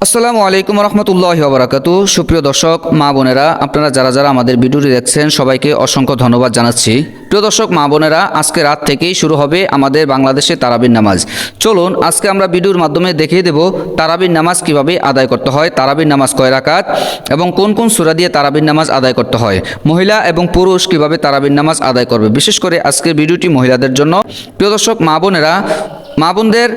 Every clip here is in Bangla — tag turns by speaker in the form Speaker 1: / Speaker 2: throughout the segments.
Speaker 1: আসসালামু আলাইকুম রহমতুল্লাহি ওয়া বারাকাতুহু। সুপ্রিয় দর্শক মা বোনেরা, আপনারা যারা যারা আমাদের ভিডিওটি দেখছেন সবাইকে অসংখ্য ধন্যবাদ জানাচ্ছি। প্রিয় দর্শক মা বোনেরা, আজকে রাত থেকেই শুরু হবে আমাদের বাংলাদেশে তারাবির নামাজ। চলুন আজকে আমরা ভিডিওর মাধ্যমে দেখিয়ে দেব তারাবির নামাজ কিভাবে আদায় করতে হয়, তারাবির নামাজ কয় রাকাত এবং কোন কোন সূরা দিয়ে তারাবির নামাজ আদায় করতে হয়, মহিলা এবং পুরুষ কিভাবে তারাবির নামাজ আদায় করবে। বিশেষ করে আজকের ভিডিওটি মহিলাদের জন্য। প্রিয় দর্শক মা বোনেরা, মা বোনদের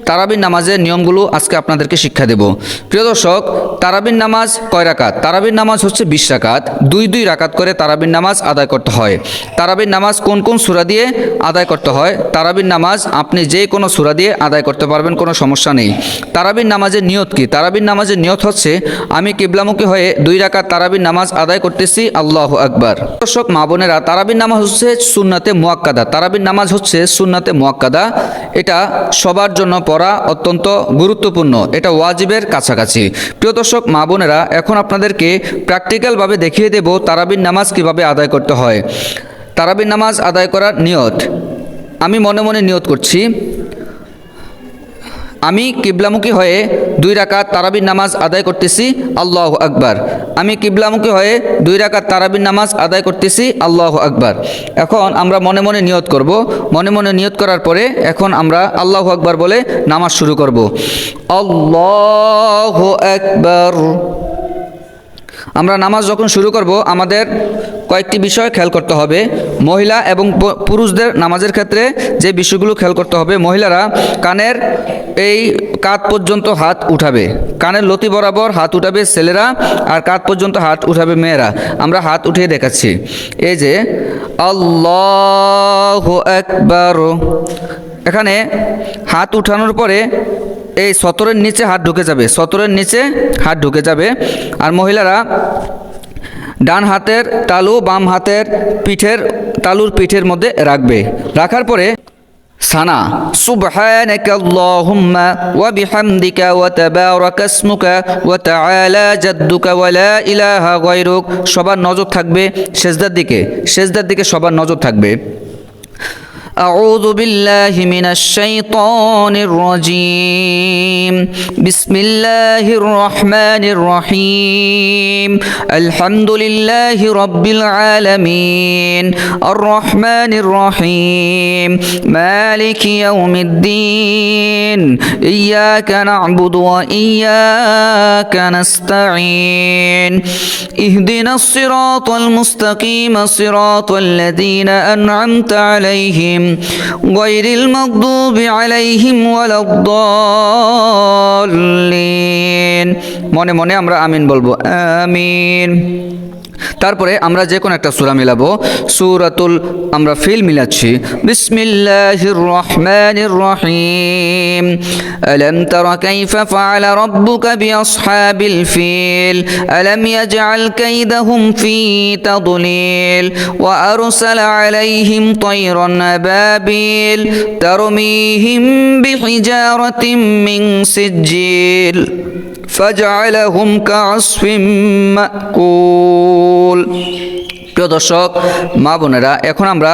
Speaker 1: তারাবির নামাজের নিয়মগুলো আজকে আপনাদেরকে শিক্ষা দেব। প্রিয় দর্শক, তারাবির নামাজ কয় রাকাত? তারাবির নামাজ হচ্ছে 20 রাকাত, দুই রাকাত করে তারাবির নামাজ আদায় করতে হয়। তারাবির নামাজ কোন কোন সূরা দিয়ে আদায় করতে হয়? তারাবির নামাজ আপনি যে কোনো সূরা দিয়ে আদায় করতে পারবেন, কোনো সমস্যা নেই। তারাবির নামাজের নিয়ত কি? তারাবির নামাজের নিয়ত হচ্ছে আমি কিবলামুখী হয়ে 2 রাকাত তারাবির নামাজ আদায় করতেছি, আল্লাহু আকবার। দর্শক মা বোনেরা, তারাবির নামাজ হচ্ছে সুন্নাতে মুআক্কাদা। তারাবির নামাজ হচ্ছে সুন্নাতে মুআক্কাদা। এটা সবার জন্য পড়া অত্যন্ত গুরুত্বপূর্ণ, এটা ওয়াজিবের কাছাকাছি। প্রিয় দর্শক মা বোনেরা, এখন আপনাদেরকে প্র্যাকটিক্যালভাবে দেখিয়ে দেব তারাবির নামাজ কিভাবে আদায় করতে হয়। তারাবির নামাজ আদায় করার নিয়ত আমি মনে মনে নিয়ত করছি, আমি কিবলামুখী হয়ে 2 রাকাত তারাবির নামাজ আদায় করতেছি, আল্লাহু আকবার। আমি কিবলামুখী হয়ে 2 রাকাত তারাবির নামাজ আদায় করতেছি, আল্লাহু আকবার। এখন আমরা মনে মনে নিয়ত করব। মনে মনে নিয়ত করার পরে এখন আমরা আল্লাহু আকবার বলে নামাজ শুরু করব। আল্লাহু আকবার। আমরা নামাজ যখন শুরু করব আমাদের কয়েকটি বিষয় খেয়াল করতে হবে। মহিলা এবং পুরুষদের নামাজের ক্ষেত্রে যে বিষয়গুলো খেয়াল করতে হবে, মহিলারা কানের এই কাঁধ পর্যন্ত হাত উঠাবে, কানের লতি বরাবর হাত উঠাবে ছেলেরা, আর কাঁধ পর্যন্ত হাত উঠাবে মেয়েরা। আমরা হাত উঠিয়ে দেখাচ্ছি, এই যে আল্লাহু আকবার। এখানে হাত উঠানোর পরে এই সতরের নিচে হাত ঢুকে যাবে, সতরের নিচে হাত ঢুকে যাবে। আর মহিলারা ডান হাতের তালু বাম হাতের তালুর পিঠের মধ্যে রাখবে। রাখার পরে সানা সুবহানাকা আল্লাহুম্মা ওয়া বিহামদিকা ওয়া তাবারাকা ইসমুকা ওয়া তাআলা জাদ্দুকা ওয়া লা ইলাহা গায়রুক। সবার নজর থাকবে সেজদার দিকে সবার নজর থাকবে। أعوذ بالله من الشيطان الرجيم. بسم الله الرحمن الرحيم. الحمد لله رب العالمين الرحمن الرحيم مالك يوم الدين إياك نعبد وإياك نستعين اهدنا الصراط المستقيم صراط الذين أنعمت عليهم غير المغضوب عليهم ولا الضالين। মনে মনে আমরা আমিন বলবো, আমিন। তারপরে আমরা যে কোনো একটা সূরা মিলাবো। সূরাতুল আমরা ফিল মিলাচ্ছি। বিসমিল্লাহির রহমানির রহিম। আলাম তারা কাইফা ফাআলা রাব্বুকা বিআসহাবিল ফিল আলাম ইয়াজআল কাইদাহুম ফি তাদলিল ওয়া আরসালা আলাইহিম তায়রান আবাবিল তারমিহিম বিহিজারাতিন মিন সিজ্জিল ফাজআলাহুম কাআসফিম মাকুল। প্রিয় দর্শক মা বোনেরা, এখন আমরা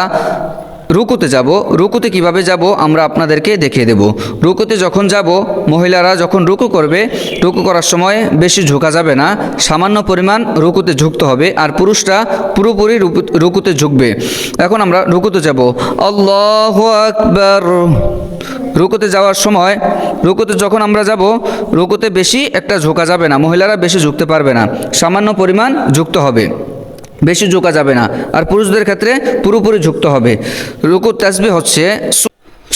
Speaker 1: রুকুতে যাব। রুকুতে কিভাবে যাব আমরা আপনাদেরকে দেখিয়ে দেব। রুকুতে যখন যাব, মহিলারা যখন রুকু করবে, রুকু করার সময় বেশি ঝুঁকা যাবে না, সামান্য পরিমাণ রুকুতে ঝুঁকতে হবে, আর পুরুষরা পুরোপুরি রুকুতে ঝুঁকবে। এখন আমরা রুকুতে যাব, আল্লাহু আকবার। রুকুতে যাওয়ার সময়, রুকুতে যখন আমরা যাব, রুকুতে বেশি একটা ঝুঁকা যাবে না, মহিলারা বেশি ঝুঁকতে পারবে না, সামান্য পরিমাণ ঝুঁকতে হবে, বেশি ঝুঁকা যাবে না। আর পুরুষদের ক্ষেত্রে পুরোপুরি ঝুঁকতে হবে। রুকুর তাসবিহ হচ্ছে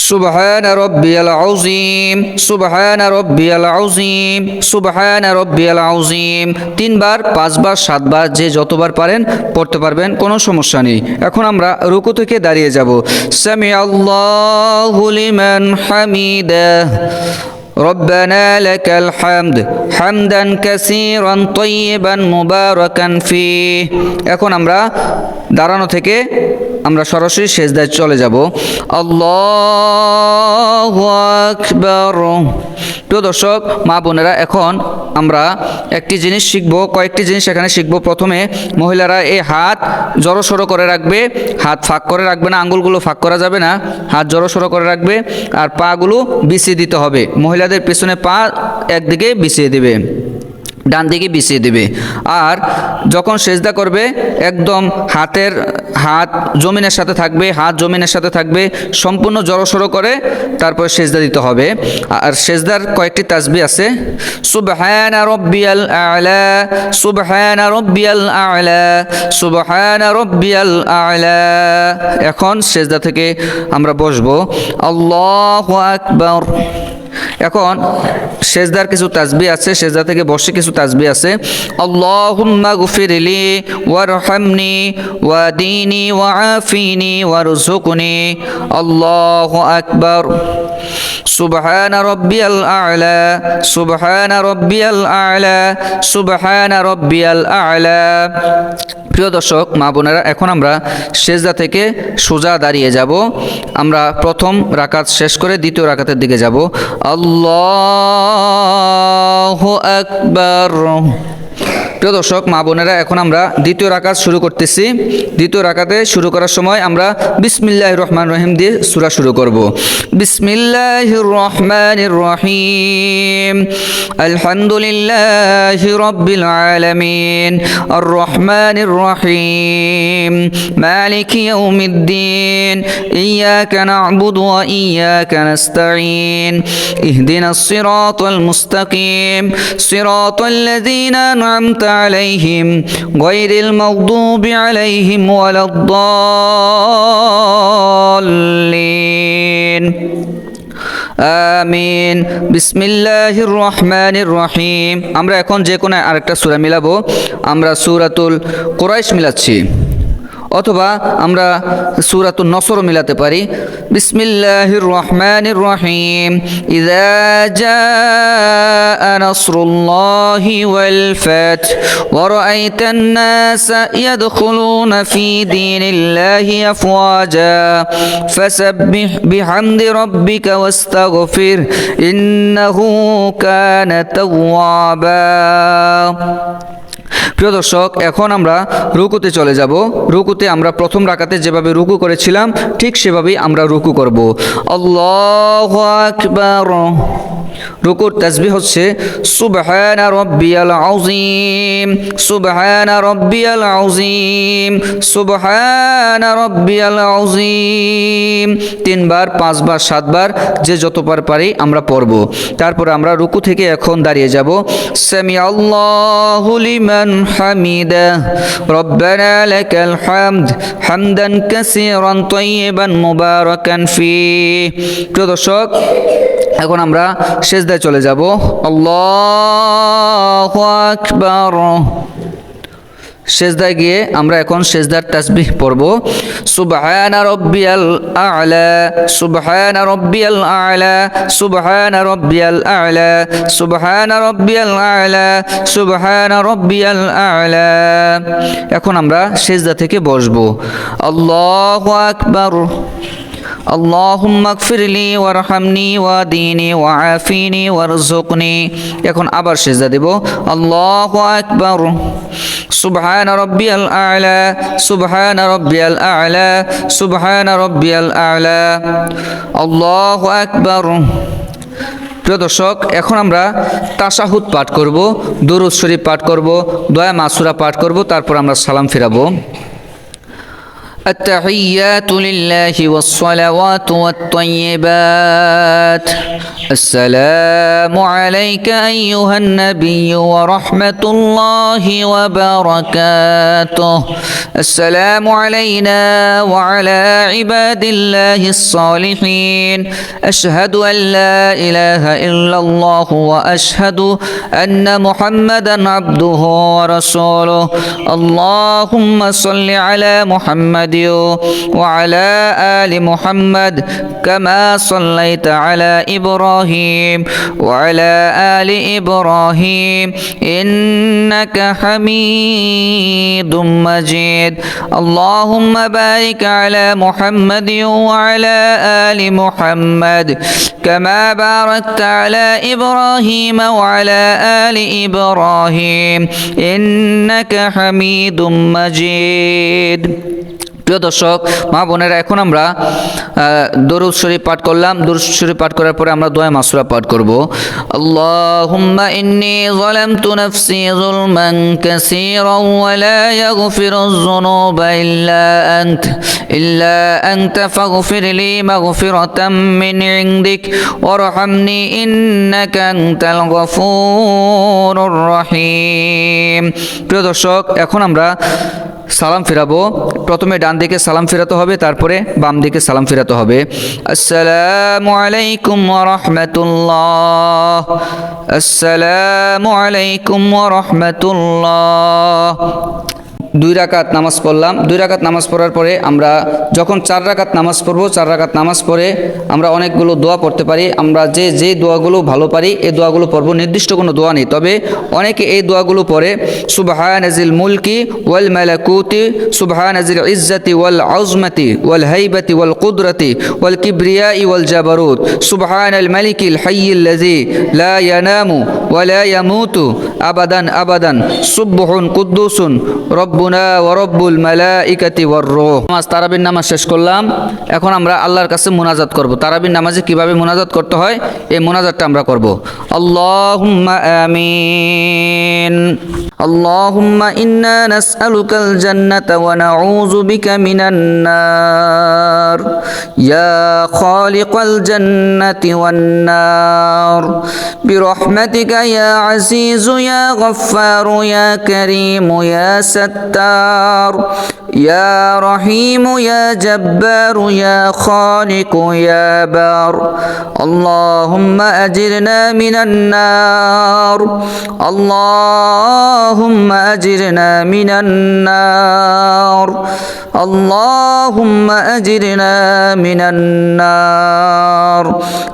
Speaker 1: সুবহান রাব্বিয়াল আযীম সুবহান রাব্বিয়াল আযীম সুবহান রাব্বিয়াল আযীম। 3 বার 5 বার 7 বার যে যতবার পারেন পড়তে পারবেন, কোনো সমস্যা নেই। এখন আমরা রুকু থেকে দাঁড়িয়ে যাব। সামিআল্লাহু লিমান হামিদাহ ربنا لك الحمد حمدا كثيرا طيبا مباركا فيه। এখন আমরা দাঁড়ানো থেকে আমরা সরাসরি সেজদায় চলে যাব। আল্লাহু আকবার। প্রিয় দর্শক মা বোনেরা, এখন আমরা একটি জিনিস শিখব, কয়েকটি জিনিস এখানে শিখব। প্রথমে মহিলারা এই হাত জড়সড়ো করে রাখবে, হাত ফাঁক করে রাখবে না, আঙ্গুলগুলো ফাঁক করা যাবে না, হাত জড়সড়ো করে রাখবে আর পাগুলো বিছিয়ে দিতে হবে। মহিলাদের পেছনে পা একদিকে বিছিয়ে দেবে, ডান দিকে বিছিয়ে দেবে। আর যখন সেজদা করবে একদম হাত জমিনের সাথে থাকবে, হাত জমিনের সাথে থাকবে, সম্পূর্ণ জড়সড়ো করে তারপর সেজদা দিতে হবে। আর সেজদার কয়েকটি তাসবিহ আছে। সুবহানা রাব্বিয়াল আ'লা, সুবহানা রাব্বিয়াল আ'লা, সুবহানা রাব্বিয়াল আ'লা। এখন সেজদা থেকে আমরা বসবো। আল্লাহু আকবার। এখন সেজদার কিছু তাসবিহ আছে, সেজদা থেকে বসে কিছু তাসবিহ আছে। আল্লাহুম্মা গফিরলি ওয়ারহামনি ওয়াদিনি ওয়াআফিনি ওয়ারযুকনি। আল্লাহু আকবার। সুবহানা রাব্বিয়াল আ'লা, সুবহানা রাব্বিয়াল আ'লা, সুবহানা রাব্বিয়াল আ'লা। প্রিয় দর্শক মা বোনেরা, এখন আমরা সেজদা থেকে সোজা দাঁড়িয়ে যাব। আমরা প্রথম রাকাত শেষ করে দ্বিতীয় রাকাতের দিকে যাব। আল্লাহু আকবার। প্রিয় দর্শক মা বোনেরা, এখন আমরা দ্বিতীয় রাকাত শুরু করতেছি। দ্বিতীয় রাকাতে শুরু করার সময় আমরা বিসমিল্লাহির রহমানির রহিম দিয়ে সূরা শুরু করব। বিসমিল্লাহির রহমানির রহিম। আলহামদুলিল্লাহি রাব্বিল আলামিন আর রহমানির রহিম মালিকি ইয়াউমিদ্দিন ইয়্যাকা না'বুদু ওয়া ইয়্যাকা নাস্তাঈন ইহদিনাস সিরাতাল মুস্তাকিম সিরাতাল লাযীনা আন'আমতা عليهم غير المغضوب عليهم ولا الضالين আমিন। বিসমিল্লাহির রহমানির রহিম। আমরা এখন যে কোনো আরেকটা সূরা মিলাবো। আমরা সূরাতুল কুরাইশ মিলাচ্ছি, অথবা আমরা সূরাতুন নসর মিলাতে পারি। বিসমিল্লাহির রহমানির রহিম। ইযা জাআ নাসরুল্লাহি ওয়াল ফাত ওয়া রাআইতান নাসা ইয়াদখুলুনা ফি দীনিল্লাহি আফওয়াজা ফাসাব্বিহ বিহামদি রাব্বিকা ওয়াস্তাগফির ইন্নাহু কানা তাওয়াবা। প্রিয় দর্শক, এখন আমরা রুকুতে চলে যাব। রুকুতে আমরা প্রথম রাকাতে যেভাবে রুকু করেছিলাম ঠিক সেভাবেই আমরা রুকু করব। আল্লাহু আকবার। রুকুর তাসবিহ হচ্ছে সুবহানা রাব্বিয়াল আযীম, সুবহানা রাব্বিয়াল আযীম, সুবহানা রাব্বিয়াল আযীম। 3 বার, 5 বার, 7 বার, যে যতবার পারি আমরা পড়ব। তারপর আমরা রুকু থেকে এখন দাঁড়িয়ে যাব। সামিআল্লাহু লিমান হামিদা রব্বানা লাকাল হামদ হামদান কাসীরান তাইয়িবান মুবারাকান ফীহ। প্রিয় দর্শক, এখন আমরা সেজদায় চলে যাব। আল্লাহু আকবার। সেজদায় গিয়ে আমরা এখন সেজদার তাসবিহ পড়ব। সুবহানা রাব্বিয়াল আ'লা, সুবহানা রাব্বিয়াল আ'লা, সুবহানা রাব্বিয়াল আ'লা, সুবহানা রাব্বিয়াল আ'লা, সুবহানা রাব্বিয়াল আ'লা। এখন আমরা সেজদা থেকে বসবো। আল্লাহু আকবার। আল্লাহুম্মা গফিরলি ওয়ারহামনি ওয়াদিনি ওয়াআফিনি ওয়ারযুকনি। এখন আবার সেজদা দেব। আল্লাহু আকবার। সুবহানা রাব্বিয়াল আ'লা, সুবহানা রাব্বিয়াল আ'লা, সুবহানা রাব্বিয়াল আ'লা। আল্লাহু আকবার। প্রিয় দর্শক, এখন আমরা তাশাহুদ পাঠ করব, দুরূদ শরীফ পাঠ করব, দোয়া মাসুরা পাঠ করব, তারপর আমরা সালাম ফিরাবো। التحيات لله والصلوات والطيبات السلام عليك أيها النبي ورحمة الله وبركاته السلام علينا وعلى عباد الله الصالحين أشهد أن لا إله إلا الله وأشهد أن محمدا عبده ورسوله اللهم صل على محمد محمد وعلى آل محمد كما صليت على إبراهيم وعلى آل إبراهيم إنك حميد مجيد اللهم بارك على محمد وعلى آل محمد كما باركت على إبراهيم وعلى آل إبراهيم إنك حميد مجيد প্রিয় দর্শক মা বোনেরা এখন আমরা দরুদ শরীফ পাঠ করলাম দরুদ শরীফ পাঠ করার পরে আমরা দোয়া মাসুরা পাঠ করব আল্লাহুম্মা ইন্নী যালামতু নাফসি যুলমান কাসীরান ওয়া লা ইয়াগফিরুয যুনুবা ইল্লা আনতা ফাগফির লি মাগফিরাতাম মিন ইনদিক ওয়ারহামনি ইন্নাকা আনতাল গফুরুর রহিম প্রিয় দর্শক এখন আমরা সালাম ফিরাবো প্রথমে ডান দিকে সালাম ফিরাতে হবে তারপরে বাম দিকে সালাম ফিরাতে হবে আসসালামু আলাইকুম ওয়া রাহমাতুল্লাহ আসসালামু আলাইকুম ওয়া রাহমাতুল্লাহ 2 রাকাত নামাজ পড়লাম 2 রাকাত নামাজ পড়ার পরে আমরা যখন 4 রাকাত নামাজ পড়ব 4 রাকাত নামাজ পড়ে আমরা অনেকগুলো দোয়া পড়তে পারি আমরা যে দোয়াগুলো ভালো পারি এই দোয়াগুলো পড়ব নির্দিষ্ট কোনো দোয়া নেই তবে অনেকে এই দোয়াগুলো পড়ে সুবহানাজিল মুলকি ওয়াল মালাকুতি সুবহানাজিল ইজ্জতি ওয়াল আযমাতি ওয়াল হাইবাতি ওয়াল কুদরতি ওয়াল কিবরিয়াই ওয়াল জাবারুত সুবহানাল মালিকিল হাইয়িল লাযী লা ইয়ানামু ওয়া লা ইয়ামুতু আবাদান আবাদান সুবহুন কুদ্দুসুন রব্বুনা ওয়া রব্বুল মালাইকাতি ওয়ার রূহ নামাজ তারাবির নামাজ শেষ করলাম এখন আমরা আল্লাহর কাছে মুনাজাত করব তারাবির নামাজে কিভাবে মুনাজাত করতে হয় এই মুনাজাতটা আমরা করব আল্লাহুম্মা আমিন اللهم إنا نسألك الجنة ونعوذ بك من النار يا خالق الجنة والنار برحمتك يا عزيز يا غفار يا كريم يا ستار يا رحيم يا جبار يا خالق يا بار اللهم أجرنا من النار اللهم أجرنا من النار اللهم أجرنا من النار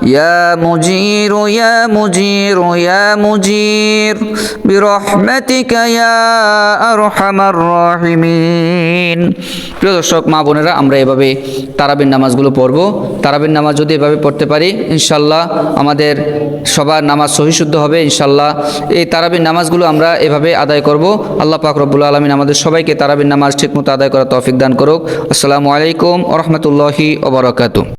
Speaker 1: يا مجير يا مجير يا مجير برحمتك يا أرحم الراحمين প্রিয় দর্শক মা বোনেরা আমরা এভাবে তারাবির নামাজগুলো পড়ব তারাবির নামাজ যদি এভাবে পড়তে পারি ইনশাআল্লাহ আমাদের সবার নামাজ সহিশুদ্ধ হবে ইনশাআল্লাহ এই তারাবির নামাজগুলো আমরা এভাবে আদায় করব আল্লাহ পাক রব্বুল আলামিন আমাদের সবাইকে তারাবির নামাজ ঠিকমতো আদায় করার তৌফিক দান করুক আসসালামু আলাইকুম ওয়া রাহমাতুল্লাহি ওয়া বারাকাতুহু